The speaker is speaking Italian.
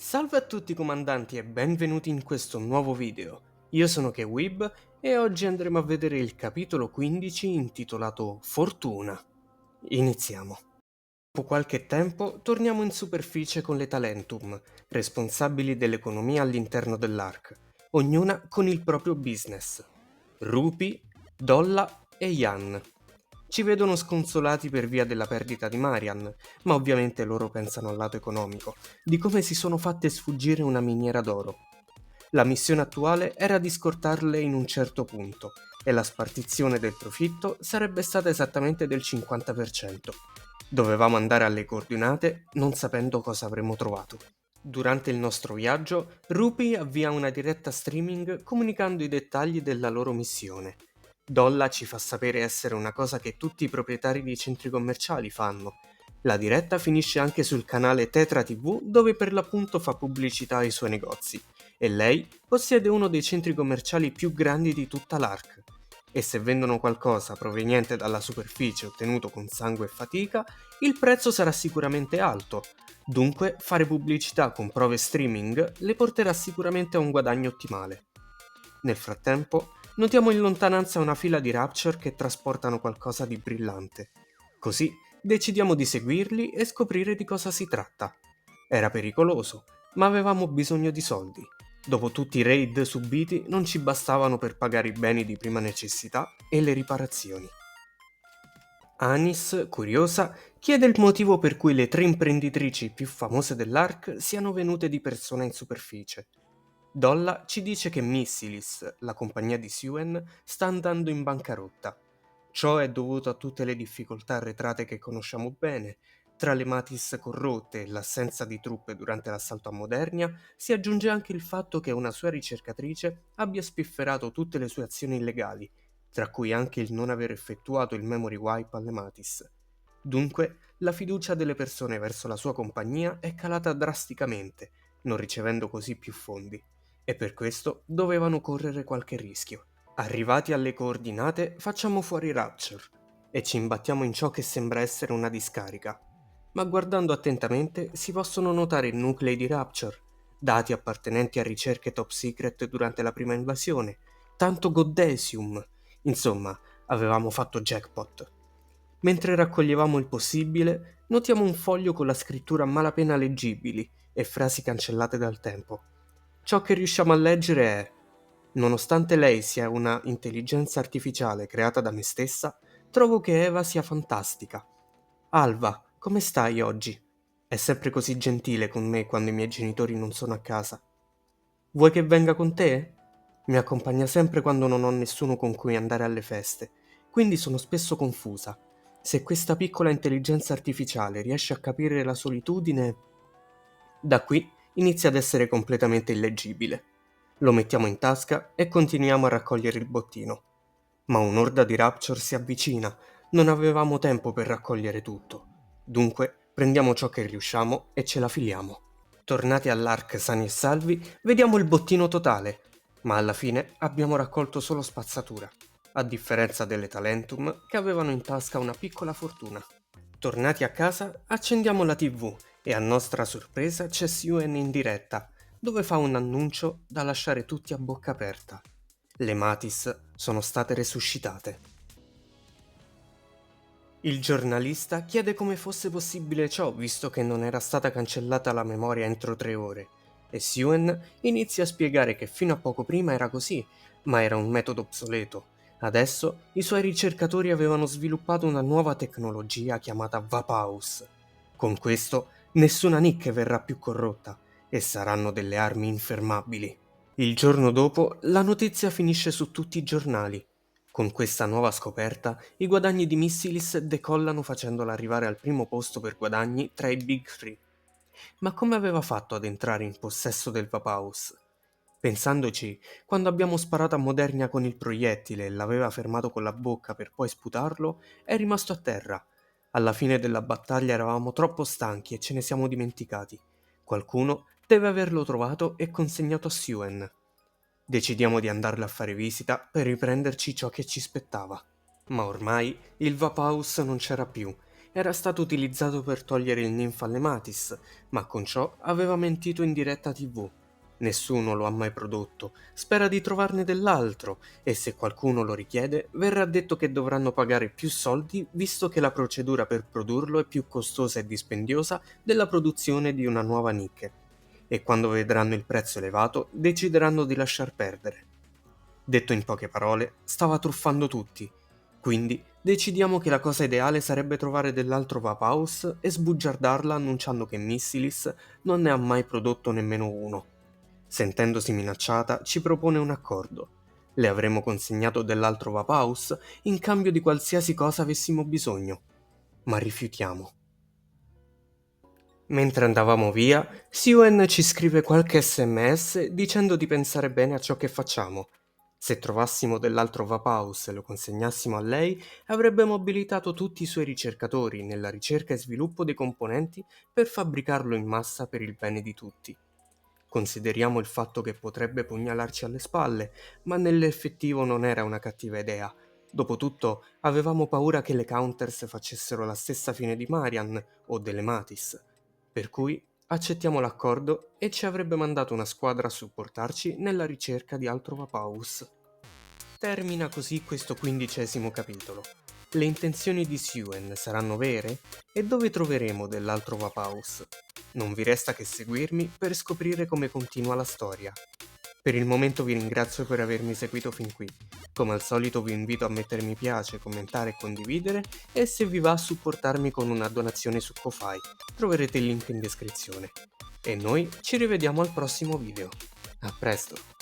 Salve a tutti comandanti e benvenuti in questo nuovo video. Io sono Kewib e oggi andremo a vedere il capitolo 15 intitolato Fortuna. Iniziamo. Dopo qualche tempo torniamo in superficie con le Talentum, responsabili dell'economia all'interno dell'Ark, ognuna con il proprio business. Rupi, Dolla e Yan. Ci vedono sconsolati per via della perdita di Marian, ma ovviamente loro pensano al lato economico, di come si sono fatte sfuggire una miniera d'oro. La missione attuale era di scortarle in un certo punto, e la spartizione del profitto sarebbe stata esattamente del 50%. Dovevamo andare alle coordinate non sapendo cosa avremmo trovato. Durante il nostro viaggio, Rupi avvia una diretta streaming comunicando i dettagli della loro missione. Dolla ci fa sapere essere una cosa che tutti i proprietari di centri commerciali fanno. La diretta finisce anche sul canale Tetra TV dove per l'appunto fa pubblicità ai suoi negozi e lei possiede uno dei centri commerciali più grandi di tutta l'Ark. E se vendono qualcosa proveniente dalla superficie ottenuto con sangue e fatica, il prezzo sarà sicuramente alto. Dunque, fare pubblicità con prove streaming le porterà sicuramente a un guadagno ottimale. Nel frattempo, notiamo in lontananza una fila di Rapture che trasportano qualcosa di brillante. Così decidiamo di seguirli e scoprire di cosa si tratta. Era pericoloso, ma avevamo bisogno di soldi. Dopo tutti i raid subiti non ci bastavano per pagare i beni di prima necessità e le riparazioni. Anis, curiosa, chiede il motivo per cui le tre imprenditrici più famose dell'Ark siano venute di persona in superficie. Dolla ci dice che Missilis, la compagnia di Suen, sta andando in bancarotta. Ciò è dovuto a tutte le difficoltà arretrate che conosciamo bene. Tra le Matis corrotte e l'assenza di truppe durante l'assalto a Modernia, si aggiunge anche il fatto che una sua ricercatrice abbia spifferato tutte le sue azioni illegali, tra cui anche il non aver effettuato il memory wipe alle Matis. Dunque, la fiducia delle persone verso la sua compagnia è calata drasticamente, non ricevendo così più fondi, e per questo dovevano correre qualche rischio. Arrivati alle coordinate, facciamo fuori Rapture e ci imbattiamo in ciò che sembra essere una discarica. Ma guardando attentamente si possono notare nuclei di Rapture, dati appartenenti a ricerche top secret durante la prima invasione, tanto Goddesium. Insomma, avevamo fatto jackpot. Mentre raccoglievamo il possibile, notiamo un foglio con la scrittura a malapena leggibili e frasi cancellate dal tempo. Ciò che riusciamo a leggere è: nonostante lei sia una intelligenza artificiale creata da me stessa, trovo che Eva sia fantastica. Alva, come stai oggi? È sempre così gentile con me quando i miei genitori non sono a casa. Vuoi che venga con te? Mi accompagna sempre quando non ho nessuno con cui andare alle feste, quindi sono spesso confusa. Se questa piccola intelligenza artificiale riesce a capire la solitudine, da qui inizia ad essere completamente illeggibile. Lo mettiamo in tasca e continuiamo a raccogliere il bottino. Ma un'orda di Rapture si avvicina, non avevamo tempo per raccogliere tutto. Dunque prendiamo ciò che riusciamo e ce la filiamo. Tornati all'Ark sani e salvi, vediamo il bottino totale, ma alla fine abbiamo raccolto solo spazzatura, a differenza delle Talentum che avevano in tasca una piccola fortuna. Tornati a casa, accendiamo la TV e a nostra sorpresa c'è Suen in diretta, dove fa un annuncio da lasciare tutti a bocca aperta. Le Matis sono state resuscitate. Il giornalista chiede come fosse possibile ciò, visto che non era stata cancellata la memoria entro 3 ore, e Suen inizia a spiegare che fino a poco prima era così, ma era un metodo obsoleto. Adesso i suoi ricercatori avevano sviluppato una nuova tecnologia chiamata Vapaus. Con questo nessuna Nick verrà più corrotta e saranno delle armi infermabili. Il giorno dopo la notizia finisce su tutti i giornali. Con questa nuova scoperta, i guadagni di Missilis decollano facendola arrivare al primo posto per guadagni tra i Big Three. Ma come aveva fatto ad entrare in possesso del Vapaus? Pensandoci, quando abbiamo sparato a Modernia con il proiettile e l'aveva fermato con la bocca per poi sputarlo, è rimasto a terra. Alla fine della battaglia eravamo troppo stanchi e ce ne siamo dimenticati. Qualcuno deve averlo trovato e consegnato a Suen. Decidiamo di andarle a fare visita per riprenderci ciò che ci spettava. Ma ormai il Vapaus non c'era più era stato utilizzato per togliere il Nymphallematis, ma con ciò aveva mentito in diretta TV. Nessuno lo ha mai prodotto, spera di trovarne dell'altro e se qualcuno lo richiede verrà detto che dovranno pagare più soldi visto che la procedura per produrlo è più costosa e dispendiosa della produzione di una nuova nicchia. E quando vedranno il prezzo elevato decideranno di lasciar perdere. Detto in poche parole, stava truffando tutti. Quindi decidiamo che la cosa ideale sarebbe trovare dell'altro Vapaus e sbugiardarla annunciando che Missilis non ne ha mai prodotto nemmeno uno. Sentendosi minacciata, ci propone un accordo. Le avremmo consegnato dell'altro Vapaus in cambio di qualsiasi cosa avessimo bisogno. Ma rifiutiamo. Mentre andavamo via, Siwen ci scrive qualche SMS dicendo di pensare bene a ciò che facciamo. Se trovassimo dell'altro Vapaus e lo consegnassimo a lei, avrebbe mobilitato tutti i suoi ricercatori nella ricerca e sviluppo dei componenti per fabbricarlo in massa per il bene di tutti. Consideriamo il fatto che potrebbe pugnalarci alle spalle, ma nell'effettivo non era una cattiva idea. Dopotutto, avevamo paura che le Counters facessero la stessa fine di Marian o delle Matis. Per cui accettiamo l'accordo e ci avrebbe mandato una squadra a supportarci nella ricerca di altro Vapaus. Termina così questo 15° capitolo. Le intenzioni di Suen saranno vere? E dove troveremo dell'altro Vapaus? Non vi resta che seguirmi per scoprire come continua la storia. Per il momento vi ringrazio per avermi seguito fin qui. Come al solito vi invito a mettere mi piace, commentare e condividere e se vi va a supportarmi con una donazione su Ko-Fi. Troverete il link in descrizione. E noi ci rivediamo al prossimo video. A presto!